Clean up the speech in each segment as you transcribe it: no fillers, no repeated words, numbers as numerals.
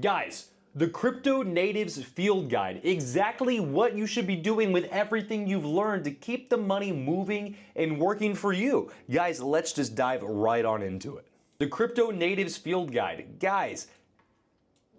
Guys, the Crypto Natives Field Guide, exactly what you should be doing with everything you've learned to keep the money moving and working for you. Guys, let's just dive right on into it. The Crypto Natives Field Guide. Guys,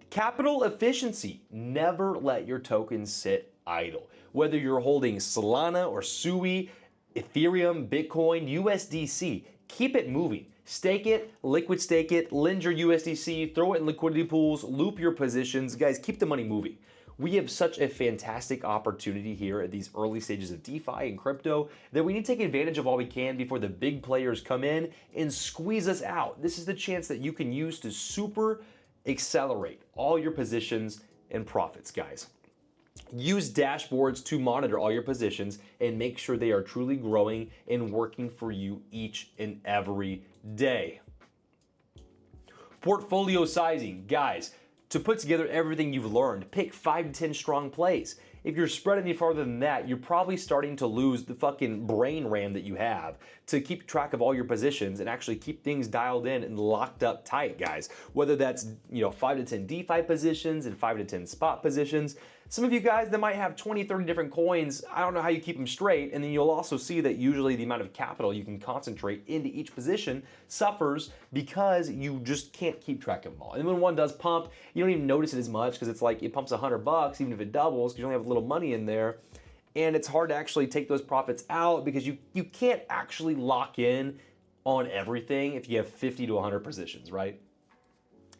capital efficiency. Never let your tokens sit idle. Whether you're holding Solana or Sui, Ethereum, Bitcoin, USDC, keep it moving. Stake it, liquid stake it, lend your USDC, throw it in liquidity pools, loop your positions. Guys, keep the money moving. We have such a fantastic opportunity here at these early stages of DeFi and crypto that we need to take advantage of all we can before the big players come in and squeeze us out. This is the chance that you can use to super accelerate all your positions and profits, guys. Use dashboards to monitor all your positions and make sure they are truly growing and working for you each and every day. Portfolio sizing. Guys, to put together everything you've learned, pick 5 to 10 strong plays. If you're spread any farther than that, you're probably starting to lose the fucking brain RAM that you have to keep track of all your positions and actually keep things dialed in and locked up tight, guys. Whether that's, 5 to 10 DeFi positions and 5 to 10 spot positions. Some of you guys that might have 20, 30 different coins, I don't know how you keep them straight. And then you'll also see that usually the amount of capital you can concentrate into each position suffers because you just can't keep track of them all. And when one does pump, you don't even notice it as much because it's like it pumps $100 even if it doubles because you only have a little money in there. And it's hard to actually take those profits out because you can't actually lock in on everything if you have 50 to 100 positions, right?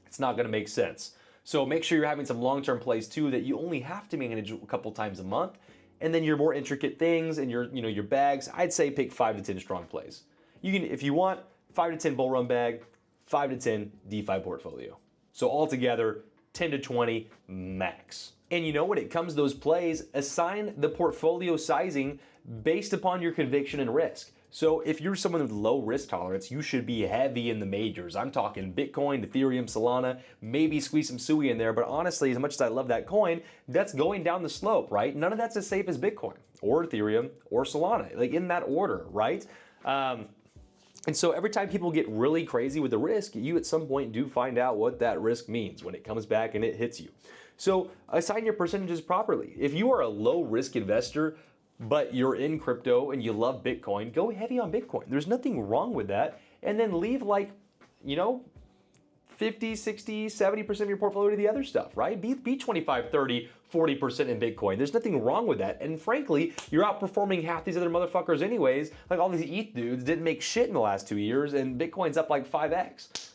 It's not gonna make sense. So make sure you're having some long-term plays too that you only have to manage a couple times a month. And then your more intricate things and your bags, I'd say pick 5 to 10 strong plays. You can, if you want, 5 to 10 bull run bag, 5 to 10 DeFi portfolio. So altogether, 10 to 20 max. And when it comes to those plays, assign the portfolio sizing based upon your conviction and risk. So if you're someone with low risk tolerance, you should be heavy in the majors. I'm talking Bitcoin, Ethereum, Solana, maybe squeeze some Sui in there. But honestly, as much as I love that coin, that's going down the slope, right? None of that's as safe as Bitcoin or Ethereum or Solana, like in that order, right? And so every time people get really crazy with the risk, you at some point do find out what that risk means when it comes back and it hits you. So assign your percentages properly. If you are a low risk investor, but you're in crypto and you love Bitcoin, go heavy on Bitcoin. There's nothing wrong with that. And then leave 50, 60, 70% of your portfolio to the other stuff, right? Be 25, 30, 40% in Bitcoin. There's nothing wrong with that. And frankly, you're outperforming half these other motherfuckers anyways. Like all these ETH dudes didn't make shit in the last 2 years and Bitcoin's up like 5x.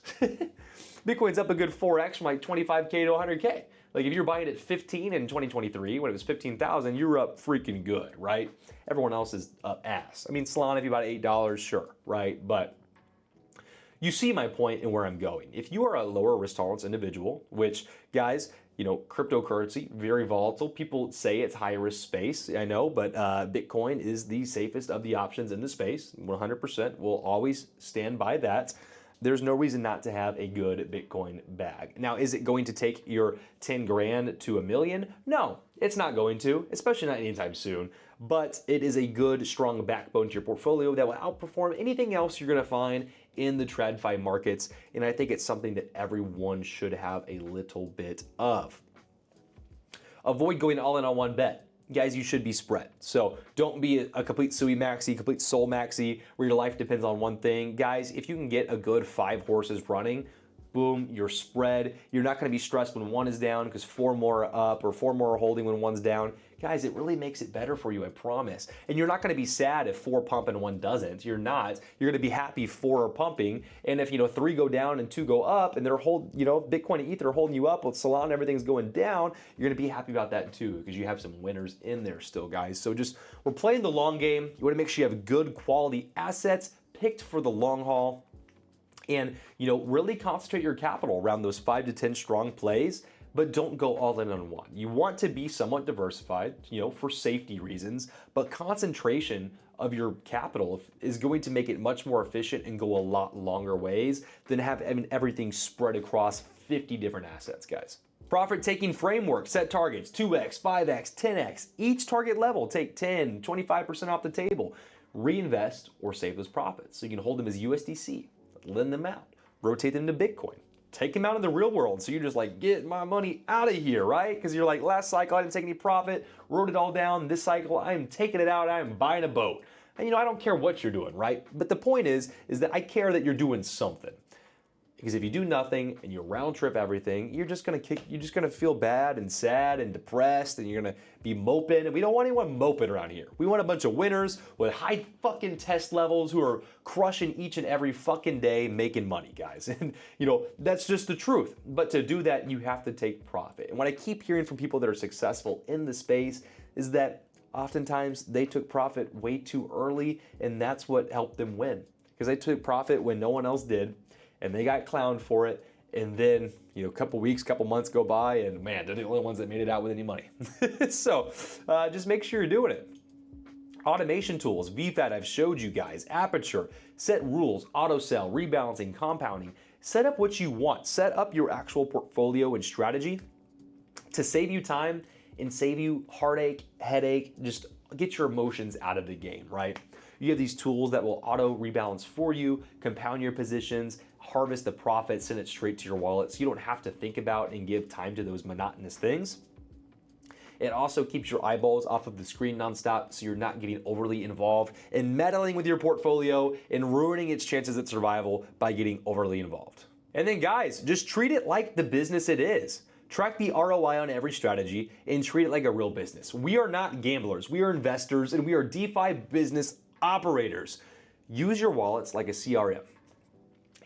Bitcoin's up a good 4x from like 25K to 100K. Like if you're buying at 15 in 2023, when it was 15,000, you're up freaking good, right? Everyone else is up ass. I mean, Solana, if you bought $8, sure, right? But you see my point and where I'm going. If you are a lower risk tolerance individual, which guys, cryptocurrency, very volatile. People say it's high risk space, I know, but Bitcoin is the safest of the options in the space. 100% will always stand by that. There's no reason not to have a good Bitcoin bag. Now, is it going to take your 10 grand to $1 million? No, it's not going to, especially not anytime soon. But it is a good, strong backbone to your portfolio that will outperform anything else you're gonna find in the TradFi markets. And I think it's something that everyone should have a little bit of. Avoid going all in on one bet. Guys, you should be spread. So don't be a complete Sui maxi, complete Sol maxi, where your life depends on one thing. Guys, if you can get a good 5 horses running, boom, you're spread. You're not gonna be stressed when one is down because 4 more are up or 4 more are holding when one's down. Guys, it really makes it better for you, I promise. And you're not gonna be sad if 4 pump and 1 doesn't. You're not. You're gonna be happy 4 are pumping. And if 3 go down and 2 go up and they're Bitcoin and Ether are holding you up with Solana, everything's going down, you're gonna be happy about that too because you have some winners in there still, guys. So we're playing the long game. You wanna make sure you have good quality assets picked for the long haul. And really concentrate your capital around those 5 to 10 strong plays, but don't go all in on one. You want to be somewhat diversified, for safety reasons, but concentration of your capital is going to make it much more efficient and go a lot longer ways than having everything spread across 50 different assets, guys. Profit taking framework, set targets, 2x, 5x, 10x. Each target level, take 10, 25% off the table. Reinvest or save those profits so you can hold them as USDC. Lend them out, rotate them to Bitcoin, take them out in the real world. So you're just like, get my money out of here, right? Because you're like, last cycle I didn't take any profit, wrote it all down. This cycle I'm taking it out, I'm buying a boat. And I don't care what you're doing, right? But the point is that I care that you're doing something. Because if you do nothing and you round trip everything, you're just gonna feel bad and sad and depressed, and you're gonna be moping. And we don't want anyone moping around here. We want a bunch of winners with high fucking test levels who are crushing each and every fucking day, making money, guys. And that's just the truth. But to do that, you have to take profit. And what I keep hearing from people that are successful in the space is that oftentimes they took profit way too early, and that's what helped them win. Because they took profit when no one else did, and they got clowned for it, and then a couple weeks, couple months go by, and man, they're the only ones that made it out with any money. So just make sure you're doing it. Automation tools, VFAT, I've showed you guys, Aperture, set rules, auto sell, rebalancing, compounding. Set up what you want. Set up your actual portfolio and strategy to save you time and save you heartache, headache, just get your emotions out of the game, right? You have these tools that will auto rebalance for you, compound your positions, harvest the profit, send it straight to your wallet so you don't have to think about and give time to those monotonous things. It also keeps your eyeballs off of the screen nonstop so you're not getting overly involved and meddling with your portfolio and ruining its chances at survival by getting overly involved. And then guys, just treat it like the business it is. Track the ROI on every strategy and treat it like a real business. We are not gamblers, we are investors, and we are DeFi business operators. Use your wallets like a CRM.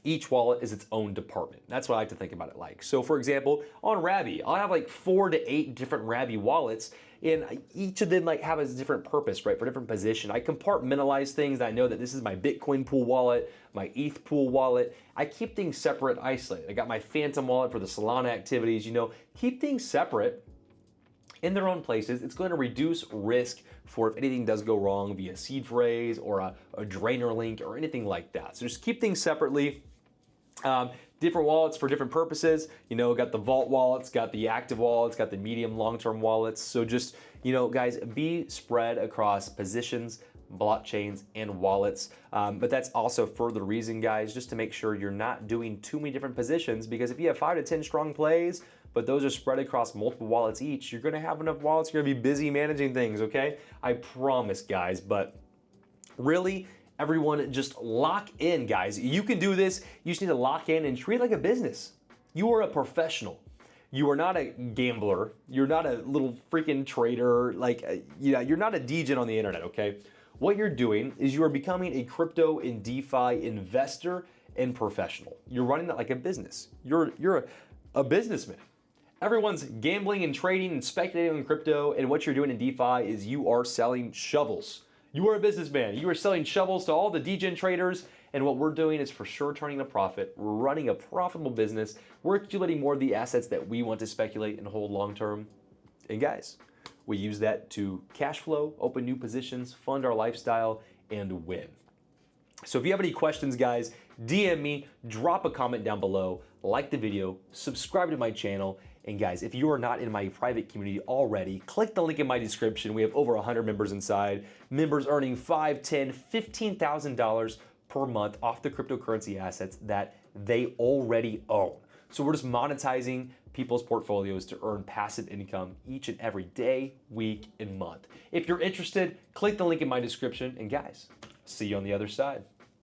Each wallet is its own department. That's what I like to think about it like. So for example, on Rabby, I'll have like 4 to 8 different Rabby wallets, and each of them have a different purpose, right? For different position. I compartmentalize things. I know that this is my Bitcoin pool wallet, my ETH pool wallet. I keep things separate, isolated. I got my Phantom wallet for the Solana activities. Keep things separate in their own places. It's going to reduce risk for if anything does go wrong via seed phrase or a drainer link or anything like that. So just keep things separately. Different wallets for different purposes. Got the vault wallets, got the active wallets, got the medium long-term wallets. So just, guys, be spread across positions, blockchains, and wallets. But that's also further reason, guys, just to make sure you're not doing too many different positions, because if you have 5 to 10 strong plays, but those are spread across multiple wallets each, you're gonna have enough wallets, you're gonna be busy managing things, okay? I promise, guys, but really, everyone just lock in, guys. You can do this. You just need to lock in and treat it like a business. You are a professional. You are not a gambler. You're not a little freaking trader. You're not a degen on the internet, okay? What you're doing is you are becoming a crypto and DeFi investor and professional. You're running that like a business. You're a businessman. Everyone's gambling and trading and speculating on crypto, and what you're doing in DeFi is you are selling shovels. You are a businessman. You are selling shovels to all the degen traders, and what we're doing is for sure turning a profit. We're running a profitable business. We're accumulating more of the assets that we want to speculate and hold long term. And guys, we use that to cash flow, open new positions, fund our lifestyle, and win. So if you have any questions, guys, DM me, drop a comment down below, like the video, subscribe to my channel. And guys, if you are not in my private community already, click the link in my description. We have over 100 members inside. Members earning $5,000, $10,000, $15,000 per month off the cryptocurrency assets that they already own. So we're just monetizing people's portfolios to earn passive income each and every day, week, and month. If you're interested, click the link in my description. And guys, see you on the other side.